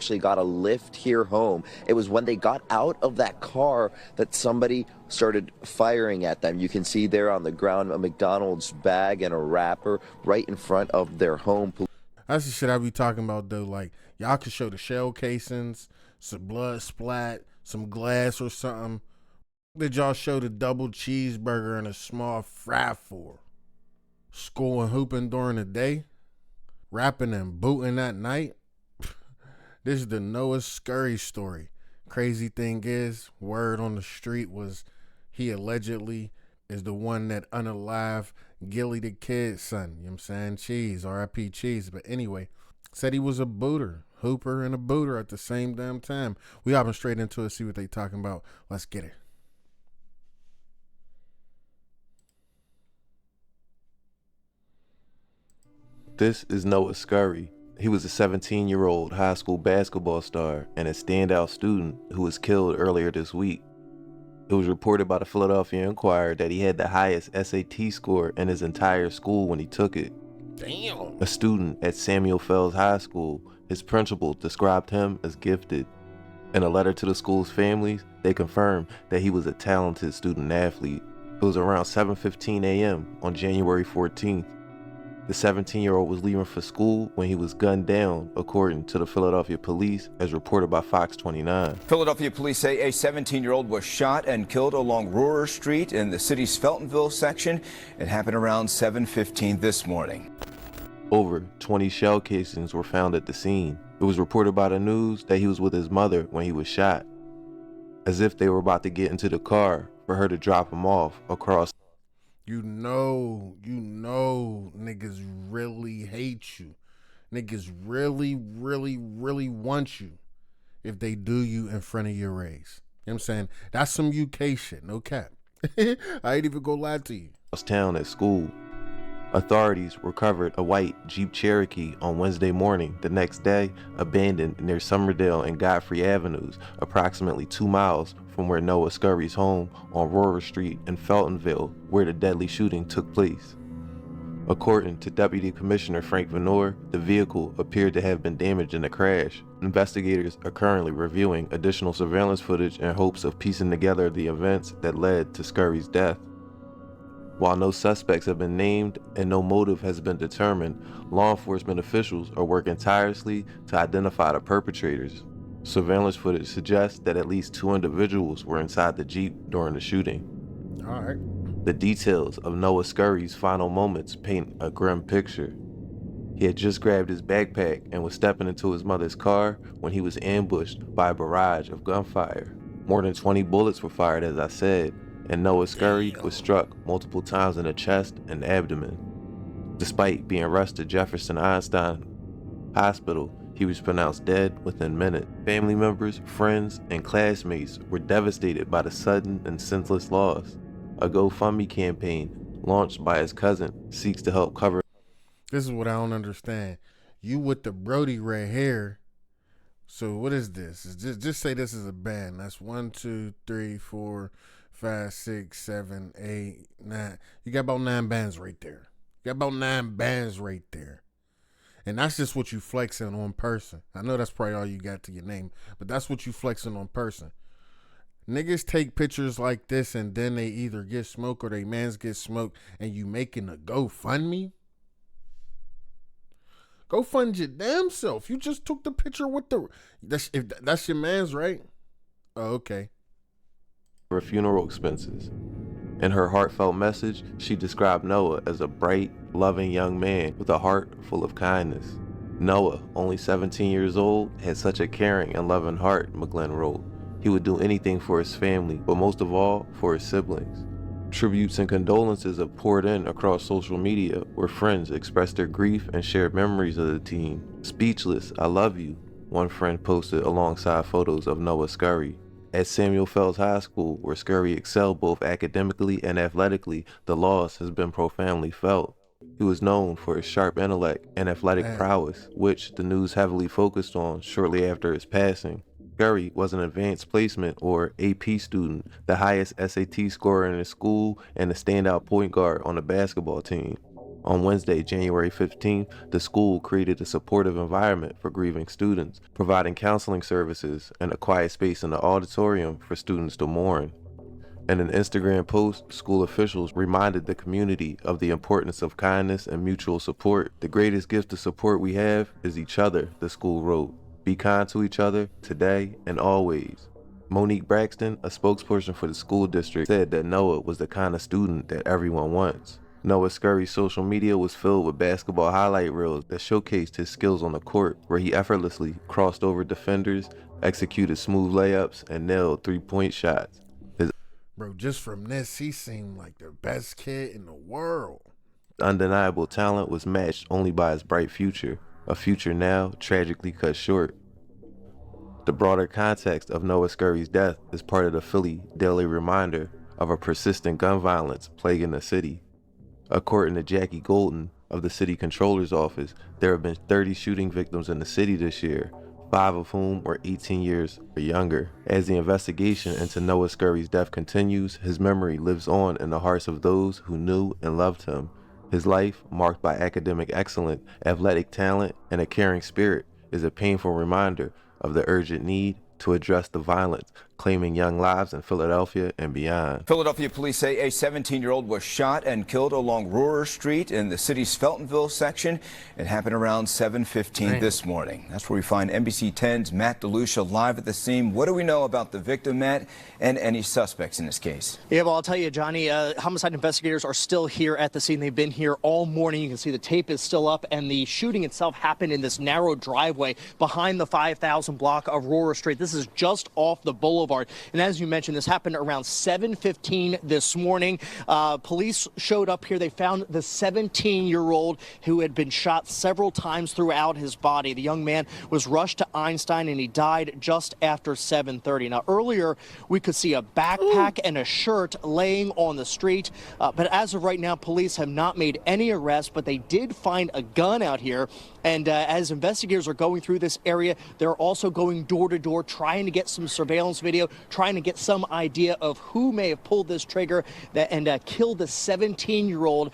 actually got a lift here home. It was when they got out of that car that somebody started firing at them. You can see there on the ground a McDonald's bag and a wrapper right in front of their home. That's the shit I be talking about, though. Like, y'all could show the shell casings, some blood splat, some glass or something. Did y'all show the double cheeseburger and a small fry for? School and hooping during the day? Rapping and booting at night? This is the Noah Scurry story. Crazy thing is, word on the street was he allegedly is the one that unalived Gillie the Kid son. You know what I'm saying? Cheese, R.I.P. Cheese. But anyway, said he was a booter, hooper and a booter at the same damn time. We hopping straight into it, see what they talking about. Let's get it. This is Noah Scurry. He was a 17-year-old high school basketball star and a standout student who was killed earlier this week. It was reported by the Philadelphia Inquirer that he had the highest SAT score in his entire school when he took it. Damn. A student at Samuel Fells High School, his principal described him as gifted. In a letter to the school's families, they confirmed that he was a talented student athlete. It was around 7:15 a.m. on January 14th. The 17-year-old was leaving for school when he was gunned down, according to the Philadelphia police, as reported by Fox 29. Philadelphia police say a 17-year-old was shot and killed along Rohrer Street in the city's Feltonville section. It happened around 7:15 this morning. Over 20 shell casings were found at the scene. It was reported by the news that he was with his mother when he was shot, as if they were about to get into the car for her to drop him off across. You know, niggas really hate you. Niggas really, really, really want you if they do you in front of your race. You know what I'm saying? That's some UK shit, no cap. I ain't even gonna lie to you. Town at school. Authorities recovered a white Jeep Cherokee on Wednesday morning, the next day abandoned near Summerdale and Godfrey Avenues, approximately 2 miles from where Noah Scurry's home on Rohrer Street in Feltonville, where the deadly shooting took place. According to Deputy Commissioner Frank Venor, the vehicle appeared to have been damaged in a crash. Investigators are currently reviewing additional surveillance footage in hopes of piecing together the events that led to Scurry's death. While no suspects have been named and no motive has been determined, law enforcement officials are working tirelessly to identify the perpetrators. Surveillance footage suggests that at least 2 individuals were inside the Jeep during the shooting. All right. The details of Noah Scurry's final moments paint a grim picture. He had just grabbed his backpack and was stepping into his mother's car when he was ambushed by a barrage of gunfire. More than 20 bullets were fired, as I said, and Noah Scurry was struck multiple times in the chest and abdomen. Despite being rushed to Jefferson Einstein Hospital, he was pronounced dead within minutes. Family members, friends, and classmates were devastated by the sudden and senseless loss. A GoFundMe campaign launched by his cousin seeks to help cover. This is what I don't understand. You with the Brody red hair. So what is this? Just say this is a band. That's 1, 2, 3, 4, 5, 6, 7, 8, 9. You got about 9 bands right there. You got about 9 bands right there. And that's just what you flexing on person. I know that's probably all you got to your name, but that's what you flexing on person. Niggas take pictures like this and then they either get smoked or they mans get smoked and you making a GoFundMe? Go fund your damn self. You just took the picture with the... That's your man's, right? Oh, okay. For funeral expenses. In her heartfelt message, she described Noah as a bright, loving young man with a heart full of kindness. Noah, only 17 years old, had such a caring and loving heart, McGlynn wrote. He would do anything for his family, but most of all, for his siblings. Tributes and condolences have poured in across social media, where friends expressed their grief and shared memories of the teen. Speechless, I love you, one friend posted alongside photos of Noah Scurry. At Samuel Fells High School, where Scurry excelled both academically and athletically, the loss has been profoundly felt. He was known for his sharp intellect and athletic prowess, which the news heavily focused on shortly after his passing. Scurry was an advanced placement or AP student, the highest SAT scorer in his school, and a standout point guard on the basketball team. On Wednesday, January 15th, the school created a supportive environment for grieving students, providing counseling services and a quiet space in the auditorium for students to mourn. In an Instagram post, school officials reminded the community of the importance of kindness and mutual support. The greatest gift of support we have is each other, the school wrote. Be kind to each other today and always. Monique Braxton, a spokesperson for the school district, said that Noah was the kind of student that everyone wants. Noah Scurry's social media was filled with basketball highlight reels that showcased his skills on the court, where he effortlessly crossed over defenders, executed smooth layups, and nailed three-point shots. Bro, just from this, he seemed like the best kid in the world. Undeniable talent was matched only by his bright future, a future now tragically cut short. The broader context of Noah Scurry's death is part of the Philly daily reminder of a persistent gun violence plaguing the city. According to Jackie Golden of the city controller's office, there have been 30 shooting victims in the city this year, 5 of whom were 18 years or younger. As the investigation into Noah Scurry's death continues, his memory lives on in the hearts of those who knew and loved him. His life, marked by academic excellence, athletic talent, and a caring spirit, is a painful reminder of the urgent need to address the violence claiming young lives in Philadelphia and beyond. Philadelphia police say a 17-year-old was shot and killed along Rohrer Street in the city's Feltonville section. It happened around 7:15 this morning. That's where we find NBC 10's Matt DeLucia live at the scene. What do we know about the victim, Matt, and any suspects in this case? Yeah, well, I'll tell you, Johnny, homicide investigators are still here at the scene. They've been here all morning. You can see the tape is still up, and the shooting itself happened in this narrow driveway behind the 5,000 block of Rohrer Street. This is just off the boulevard. And as you mentioned, this happened around 7:15 this morning. Police showed up here. They found the 17-year-old who had been shot several times throughout his body. The young man was rushed to Einstein, and he died just after 7:30. Now, earlier, we could see a backpack and a shirt laying on the street. But as of right now, police have not made any arrests, but they did find a gun out here. And as investigators are going through this area, they're also going door to door, trying to get some surveillance video, trying to get some idea of who may have pulled this trigger and killed the 17-year-old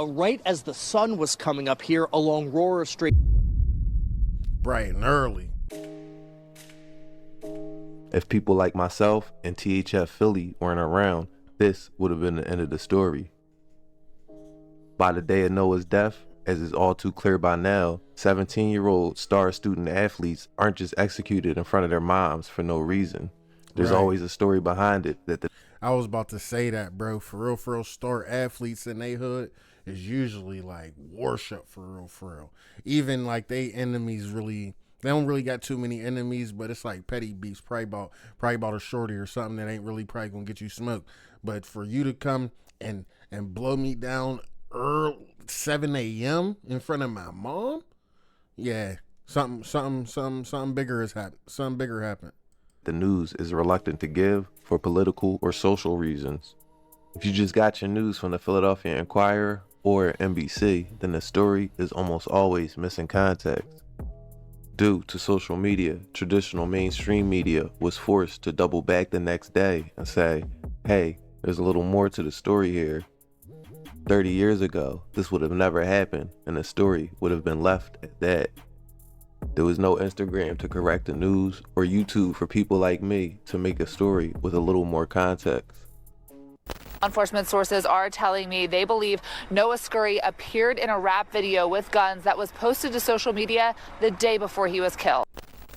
right as the sun was coming up here along Rohrer Street. Bright and early. If people like myself and THF Philly weren't around, this would have been the end of the story. By the day of Noah's death, as is all too clear by now, 17-year-old star student athletes aren't just executed in front of their moms for no reason. There's always a story behind it. I was about to say that, bro. For real, star athletes in they hood is usually like worship for real. Even like they enemies really, they don't really got too many enemies, but it's like petty beefs, probably about a shorty or something that ain't really probably gonna get you smoked. But for you to come and blow me down early 7 a.m. in front of my mom, yeah, something bigger has happened. Something bigger happened. The news is reluctant to give for political or social reasons. If you just got your news from the Philadelphia Inquirer or NBC, then the story is almost always missing context. Due to social media, traditional mainstream media was forced to double back the next day and say, hey, there's a little more to the story here. 30 years ago, this would have never happened, and the story would have been left at that. There was no Instagram to correct the news or YouTube for people like me to make a story with a little more context. Law enforcement sources are telling me they believe Noah Scurry appeared in a rap video with guns that was posted to social media the day before he was killed.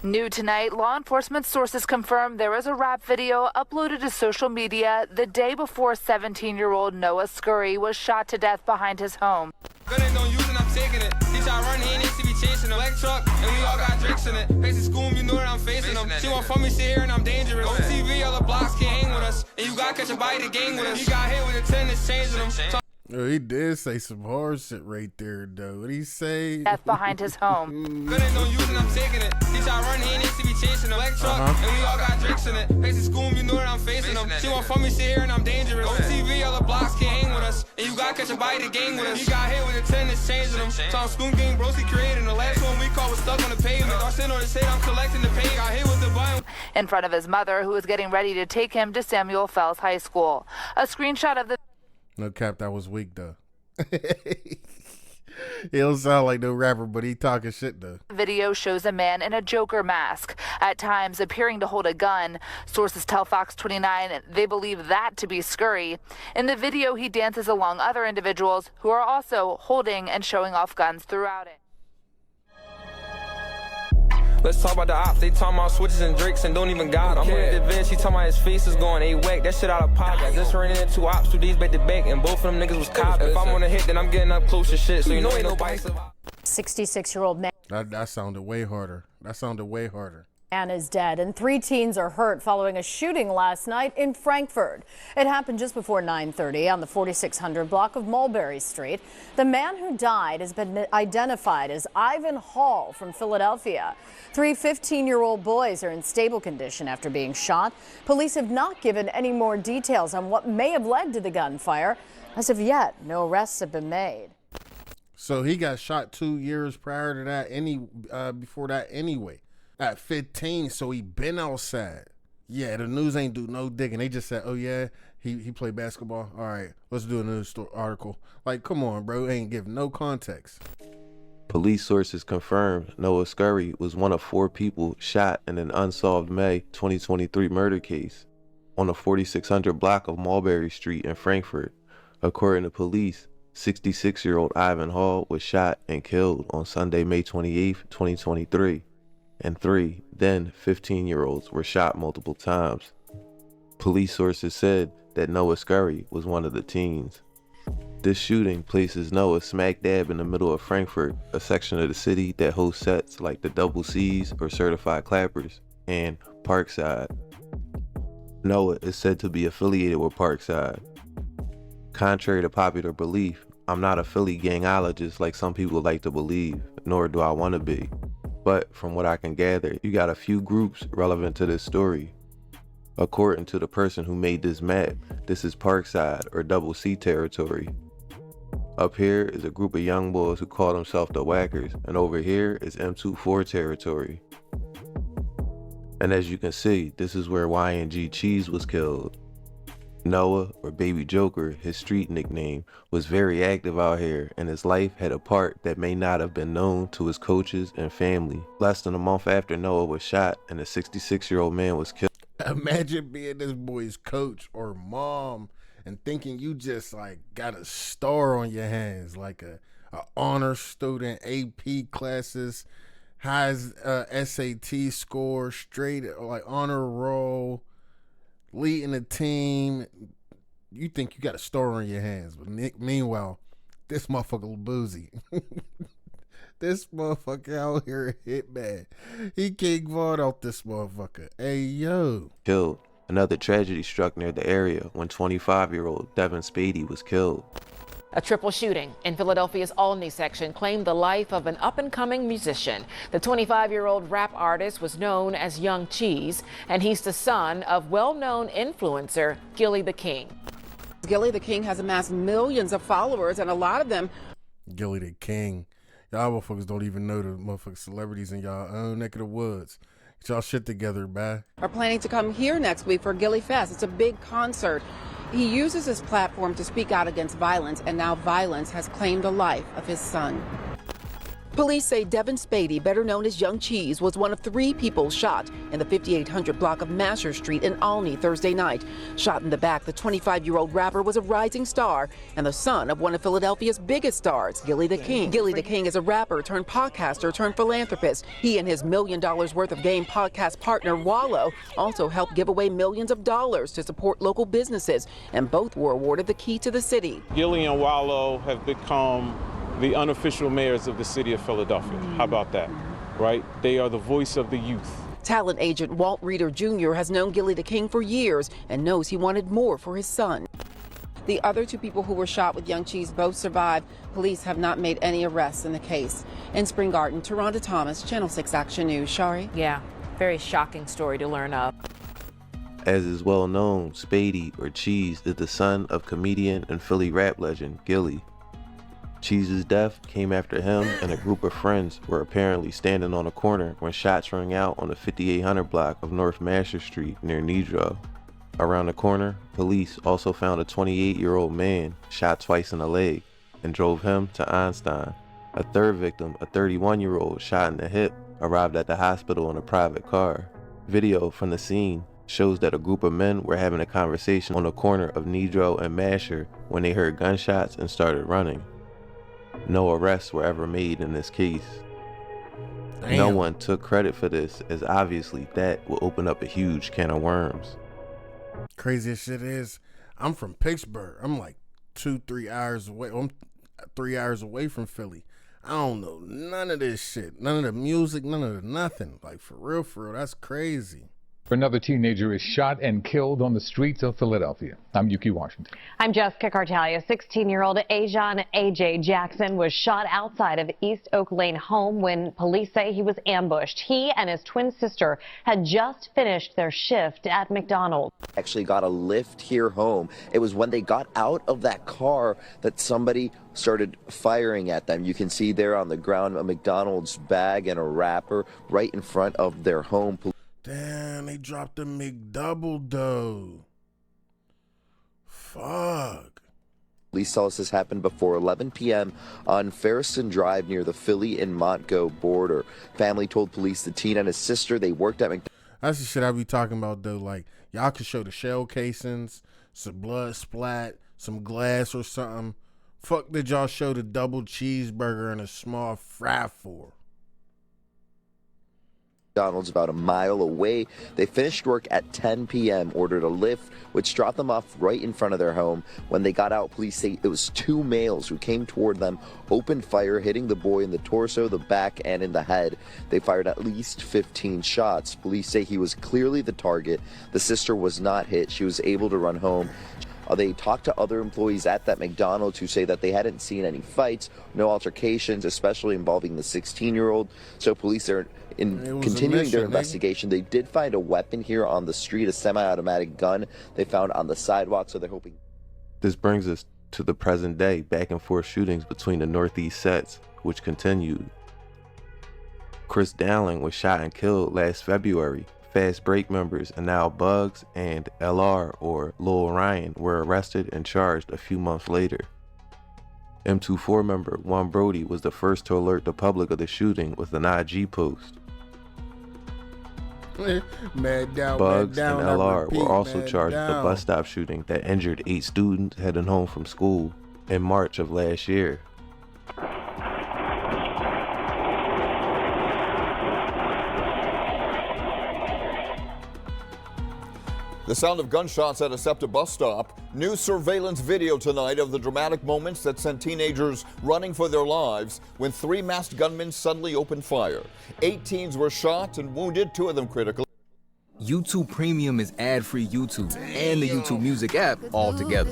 New tonight, law enforcement sources confirm there was a rap video uploaded to social media the day before 17-year-old Noah Scurry was shot to death behind his home. Good ain't no use and I'm taking it. He try run, he ain't see me chasing him. Black truck, and we all got drinks in it. Facing school, you know that I'm facing them. She want from me, sit here and I'm dangerous. On TV, all the blocks can't hang with us. And you gotta catch a bite to gang with us. He got hit with a 10 that's changing him. Oh, he did say some hard shit right there, though. What'd he say? Death behind his home. Good ain't no use and I'm taking it. He try run, he ain't see me chasing him. Black truck, and we all got drinks in it. Facing school, you know that I'm facing them. She want from me, sit here and I'm dangerous. On TV, all the blocks can't hang with us. And you gotta catch a bite to gang with us. He got hit with a 10 that's changing him. Talking school gang bros, he created. The last one we caught was stuck on the pavement. I sitting on his head, I'm collecting the pain. Got hit with the button. In front of his mother, who was getting ready to take him to Samuel Fells High School. A screenshot of the No cap, that was weak, though. He don't sound like no rapper, but he talking shit though. Video shows a man in a Joker mask, at times appearing to hold a gun. Sources tell Fox 29 they believe that to be Scurry. In the video, he dances along other individuals who are also holding and showing off guns throughout it. Let's talk about the ops. They talking about switches and drakes and don't even got them. I'm with the Vince, he talking about his face is going A-whack. That shit out of pocket. I just ran into 2 ops 2 days back to back, and both of them niggas was cops. If I'm on a hit, then I'm getting up close to shit, so you know ain't nobody survive. 66-year-old man. That sounded way harder. That sounded way harder. Man is dead and 3 teens are hurt following a shooting last night in Frankfurt. It happened just before 9:30 on the 4600 block of Mulberry Street. The man who died has been identified as Ivan Hall from Philadelphia. 3 15-year-old boys are in stable condition after being shot. Police have not given any more details on what may have led to the gunfire. As of yet, no arrests have been made. So he got shot 2 years prior to that, before that anyway. At 15, so he been outside. Yeah, the news ain't do no digging. They just said, oh yeah, he played basketball. All right, let's do a news article. Like, come on, bro. Ain't giving no context. Police sources confirmed Noah Scurry was one of 4 people shot in an unsolved May 2023 murder case on the 4600 block of Mulberry Street in Frankfurt. According to police, 66-year-old Ivan Hall was shot and killed on Sunday, May 28, 2023. And 3 then 15-year-olds were shot multiple times. Police sources said that Noah Scurry was one of the teens. This shooting places Noah smack dab in the middle of Frankfurt, a section of the city that hosts sets like the Double C's or Certified Clappers and Parkside. Noah is said to be affiliated with Parkside. Contrary to popular belief, I'm not a Philly gangologist like some people like to believe, nor do I want to be. But from what I can gather, you got a few groups relevant to this story. According to the person who made this map, this is Parkside or Double C territory. Up here is a group of young boys who call themselves the Whackers, and over here is M24 territory. And as you can see, this is where YNG Cheese was killed. Noah, or Baby Joker, his street nickname, was very active out here, and his life had a part that may not have been known to his coaches and family. Less than a month after Noah was shot and the 66-year-old man was killed. Imagine being this boy's coach or mom and thinking you just like got a star on your hands, like a honor student, AP classes, high SAT score, straight like honor roll, leading a team. You think you got a star on your hands, but meanwhile, this motherfucker boozy. This motherfucker out here hit bad. He King Vaughn out this motherfucker. Hey, yo. Killed. Another tragedy struck near the area when 25-year-old Devin Spady was killed. A triple shooting in Philadelphia's Albany section claimed the life of an up-and-coming musician. The 25-year-old rap artist was known as Young Cheese, and he's the son of well-known influencer Gillie the King. Gillie the King has amassed millions of followers, and a lot of them... Gillie the King. Y'all motherfuckers don't even know the motherfucking celebrities in y'all own neck of the woods. Get y'all shit together, man. ...are planning to come here next week for Gillie Fest. It's a big concert. He uses his platform to speak out against violence, and now violence has claimed the life of his son. Police say Devin Spady, better known as Young Cheese, was one of 3 people shot in the 5800 block of Masher Street in Albany Thursday night. Shot in the back, the 25-year-old rapper was a rising star and the son of one of Philadelphia's biggest stars, Gillie the King. Gillie the King is a rapper turned podcaster turned philanthropist. He and his $1 million worth of game podcast partner Wallow also helped give away millions of dollars to support local businesses, and both were awarded the key to the city. Gillie and Wallow have become the unofficial mayors of the city of Philadelphia. How about that, right? They are the voice of the youth. Talent agent Walt Reeder Jr. has known Gillie the King for years and knows he wanted more for his son. The other 2 people who were shot with Young Cheese both survived. Police have not made any arrests in the case. In Spring Garden, Taronda Thomas, Channel 6 Action News. Shari? Yeah, very shocking story to learn of. As is well known, Spady, or Cheese, is the son of comedian and Philly rap legend Gillie. Cheese's death came after him and a group of friends were apparently standing on a corner when shots rang out on the 5800 block of North Masher Street near Nedrow. Around the corner, police also found a 28-year-old man shot twice in the leg and drove him to Einstein. A third victim, a 31-year-old shot in the hip, arrived at the hospital in a private car. Video from the scene shows that a group of men were having a conversation on the corner of Nedro and Masher when they heard gunshots and started running. No arrests were ever made in this case. Damn. No one took credit for this, as obviously that will open up a huge can of worms. Craziest shit is, I'm from Pittsburgh. I'm like 2-3 hours away. I'm 3 hours away from Philly. I don't know none of this shit. None of the music, none of the nothing. Like, for real, that's crazy. Another teenager is shot and killed on the streets of Philadelphia. I'm Yuki Washington. I'm Jessica Cartalia. 16-year-old Ajon A.J. Jackson was shot outside of East Oak Lane home when police say he was ambushed. He and his twin sister had just finished their shift at McDonald's. Actually got a lift here home. It was when they got out of that car that somebody started firing at them. You can see there on the ground a McDonald's bag and a wrapper right in front of their home. Damn, they dropped the McDouble though. Fuck. Police tell us this happened before 11 p.m. on Ferriston Drive near the Philly and Montgo border. Family told police the teen and his sister, they worked at McDonald's. That's the shit I be talking about though. Like, y'all could show the shell casings, some blood splat, some glass or something. Fuck did y'all show the double cheeseburger and a small fry for? McDonald's about a mile away. They finished work at 10 p.m., ordered a lift, which dropped them off right in front of their home. When they got out, police say it was two males who came toward them, opened fire, hitting the boy in the torso, the back, and in the head. They fired at least 15 shots. Police say he was clearly the target. The sister was not hit. She was able to run home. They talked to other employees at that McDonald's who say that they hadn't seen any fights, no altercations, especially involving the 16-year-old. So police are continuing their investigation. They did find a weapon here on the street, a semi-automatic gun they found on the sidewalk, so they're hoping. This brings us to the present day, back and forth shootings between the Northeast sets, which continued. Chris Dowling was shot and killed last February. Fast Break members and now Bugs and LR, or Lil Ryan, were arrested and charged a few months later. M24 member Juan Brody was the first to alert the public of the shooting with an IG post. Bugs and LR were also charged with the bus stop shooting that injured 8 students heading home from school in March of last year. The sound of gunshots at a SEPTA bus stop. New surveillance video tonight of the dramatic moments that sent teenagers running for their lives when 3 masked gunmen suddenly opened fire. 8 teens were shot and wounded, 2 of them critically. YouTube Premium is ad-free YouTube and the YouTube Music app all together.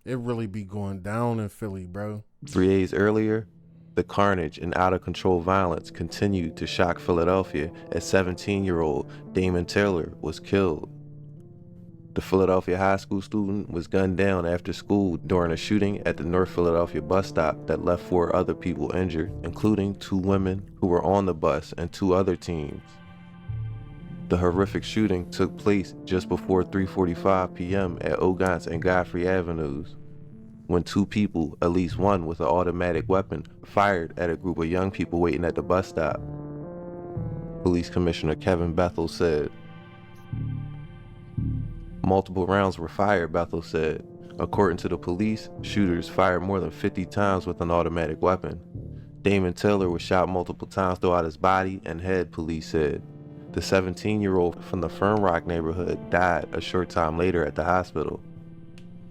It really be going down in Philly, bro. 3 days earlier, the carnage and out-of-control violence continued to shock Philadelphia as 17-year-old Damon Taylor was killed. The Philadelphia high school student was gunned down after school during a shooting at the North Philadelphia bus stop that left 4 other people injured, including 2 women who were on the bus and 2 other teens. The horrific shooting took place just before 3:45 p.m. at Ogons and Godfrey Avenues, when 2 people, at least one with an automatic weapon, fired at a group of young people waiting at the bus stop. Police Commissioner Kevin Bethel said. Multiple rounds were fired, Bethel said. According to the police, shooters fired more than 50 times with an automatic weapon. Damon Taylor was shot multiple times throughout his body and head, police said. The 17-year-old from the Fern Rock neighborhood died a short time later at the hospital.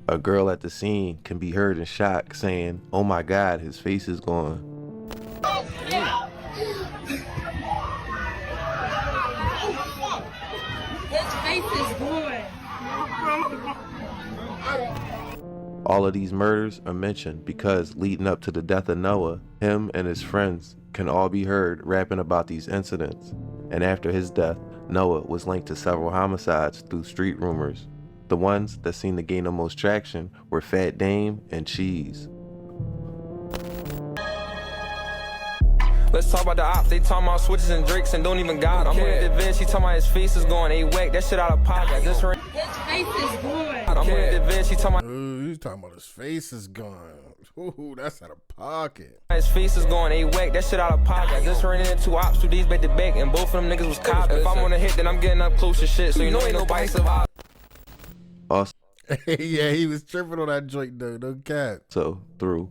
A girl at the scene can be heard in shock saying, "Oh my God, his face is gone." His face is gone. All of these murders are mentioned because leading up to the death of Noah, him and his friends can all be heard rapping about these incidents. And after his death, Noah was linked to several homicides through street rumors. The ones that seemed to gain the most traction were Fat Dame and Cheese. Let's talk about the ops. They talking about switches and drakes and don't even got them. I'm with the Vince. He talking about his face is going. Hey, whack that shit out of pocket. This ring. His face is gone. I'm with the Vince. He talking about. Ooh, he's talking about his face is gone. Ooh, that's out of pocket. His face is going A-whack, that shit out of pocket. I just ran into ops, 2 days back to back, and both of them niggas was cops. If I'm on a hit, then I'm getting up close to shit, so you know ain't nobody survive. Also, yeah, he was tripping on that joint though, no cap. so through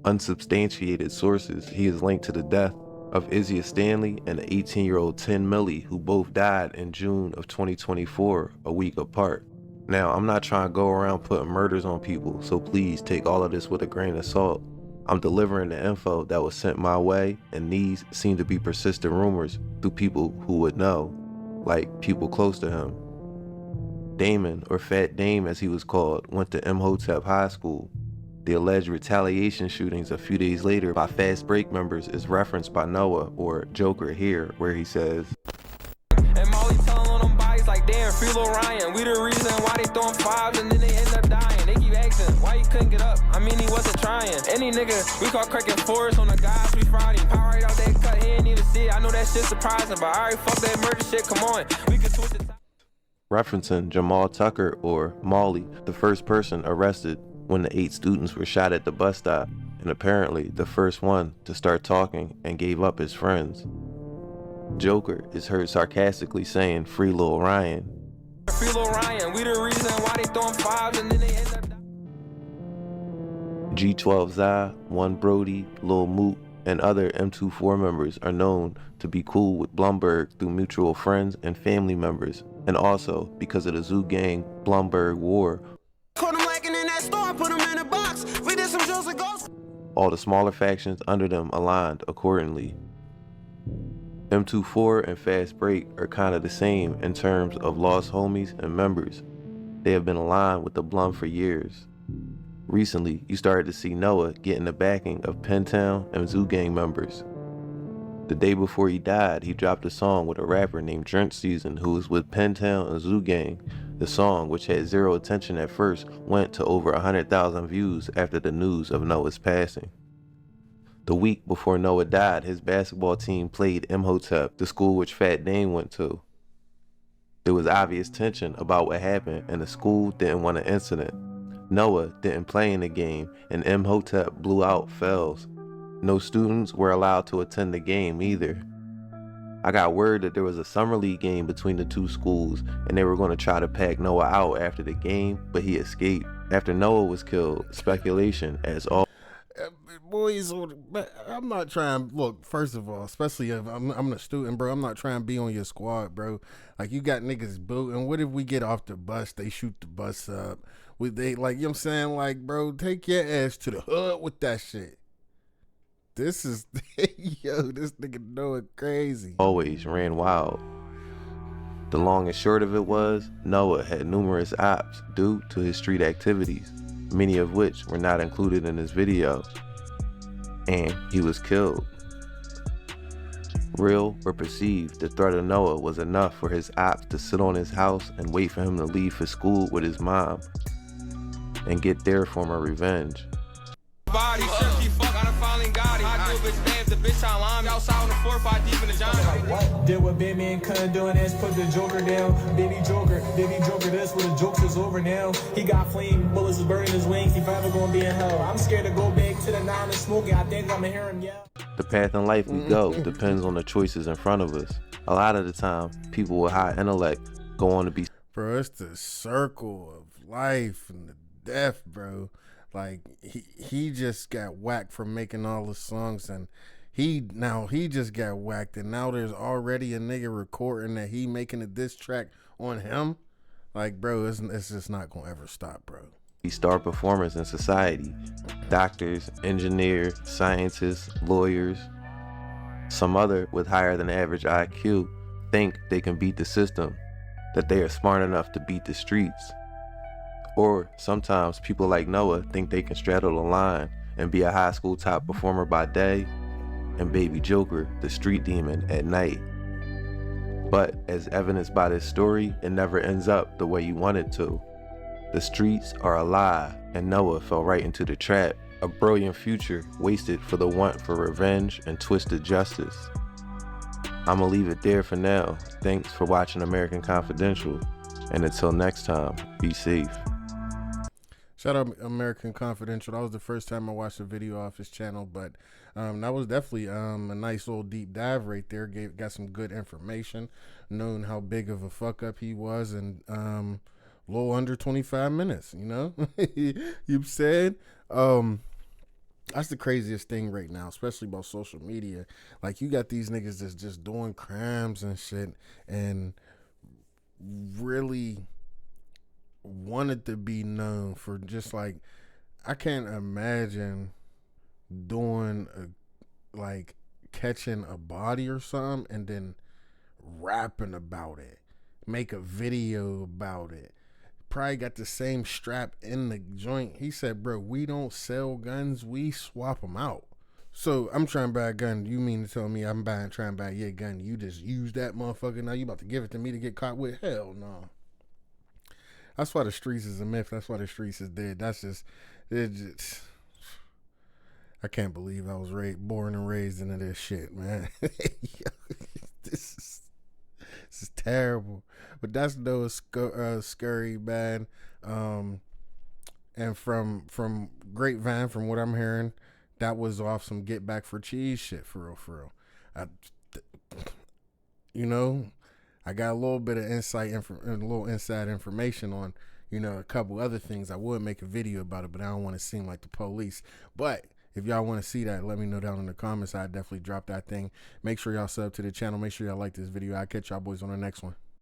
unsubstantiated sources, he is linked to the death of Izzy Stanley and the 18-year-old 10 Millie, who both died in June of 2024, a week apart. Now, I'm not trying to go around putting murders on people, so please take all of this with a grain of salt. I'm delivering the info that was sent my way, and these seem to be persistent rumors through people who would know, like people close to him. Damon, or Fat Dame as he was called, went to Imhotep High School. The alleged retaliation shootings a few days later by Fast Break members is referenced by Noah, or Joker here, where he says, And Molly telling on them bodies like, damn, free Lil Ryan. We the reason why they throwing fives and then they end up dying. They keep asking, why you couldn't get up? I mean, he wasn't trying. Any nigga, we call cracking forest on the guys we Friday. Power right out that cut, he ain't even see it. I know that shit's surprising, but alright, fuck that murder shit, come on. We can switch the time. referencing Jamal Tucker, or Molly, the first person arrested when the 8 students were shot at the bus stop, and apparently the first one to start talking and gave up his friends. Joker is heard sarcastically saying, free Lil Ryan. Free Lil Ryan, we the reason why they throwing fives and then they end up G12 Zai, One Brody, Lil Moot, and other M24 members are known to be cool with Blumberg through mutual friends and family members, and also because of the Zoo Gang Blumberg War. Caught him lacking in that store, put him in a box. We did some drills and ghosts. All the smaller factions under them aligned accordingly. M24 and Fast Break are kind of the same in terms of lost homies and members. They have been aligned with the Blum for years. Recently, you started to see Noah getting the backing of Pentown and Zoo Gang members. The day before he died, he dropped a song with a rapper named Drench Season who was with Pentown and Zoo Gang. The song, which had zero attention at first, went to over 100,000 views after the news of Noah's passing. The week before Noah died, his basketball team played Imhotep, the school which Fat Dame went to. There was obvious tension about what happened, and the school didn't want an incident. Noah didn't play in the game, and Imhotep blew out Fells. No students were allowed to attend the game either. I got word that there was a summer league game between the two schools, and they were going to try to pack Noah out after the game, but he escaped. After Noah was killed, speculation, as all Boys, I'm not trying. Look, first of all, especially if I'm a student, bro. I'm not trying to be on your squad, bro. Like, you got niggas booting. What if we get off the bus? They shoot the bus up. They like, you know what I'm saying? Like, bro, take your ass to the hood with that shit. This is yo, this nigga Noah crazy. Always ran wild. The long and short of it was, Noah had numerous ops due to his street activities, many of which were not included in this video, and he was killed. Real or perceived, the threat of Noah was enough for his ops to sit on his house and wait for him to leave for school with his mom and get their form of revenge. Body, she fuck, I done finally got it. I do a bitch bad, the bitch I line me outside on the 4-5 deep in the Johnny. Did what Big Man couldn't do and that's put the Joker down. Baby Joker, that's where the jokes is over now. He got flame, bullets is burning his wings, he forever gonna be in hell. I'm scared to go back to the 9 and smoking, I think I'ma hear him yell. The path in life we go depends on the choices in front of us. A lot of the time, people with high intellect go on to be... Bro, it's the circle of life and the death, bro. Like, he just got whacked for making all the songs, and he just got whacked, and now there's already a nigga recording that he making a diss track on him. Like, bro, it's just not gonna ever stop, bro. Star performers in society. Doctors, engineers, scientists, lawyers. Some other with higher than average IQ think they can beat the system, that they are smart enough to beat the streets. Or sometimes people like Noah think they can straddle the line and be a high school top performer by day and Baby Joker, the street demon, at night. But as evidenced by this story, it never ends up the way you want it to. The streets are a lie, and Noah fell right into the trap, a brilliant future wasted for the want for revenge and twisted justice. I'ma leave it there for now. Thanks for watching American Confidential, and until next time, be safe. Shout out American Confidential. That was the first time I watched a video off his channel, but that was definitely a nice little deep dive right there. Got some good information, knowing how big of a fuck up he was, and a little under 25 minutes. You know, you've said. That's the craziest thing right now, especially about social media. Like, you got these niggas that's just doing crimes and shit and really wanted to be known for just like, I can't imagine doing like catching a body or something and then rapping about it, make a video about it. Probably got the same strap in the joint. He said, bro, we don't sell guns, we swap them out. So I'm trying to buy a gun. You mean to tell me I'm trying to buy your gun, you just use that motherfucker, now you about to give it to me to get caught with? Hell no. That's why the streets is a myth. That's why the streets is dead. I can't believe I was born and raised into this shit, man. This is terrible. But that's no Scurry, man. And from Grapevine, from what I'm hearing, that was off some get back for cheese shit, for real. I got a little bit of inside information on, a couple other things. I would make a video about it, but I don't want to seem like the police. But if y'all want to see that, let me know down in the comments. I definitely drop that thing. Make sure y'all sub to the channel. Make sure y'all like this video. I'll catch y'all boys on the next one.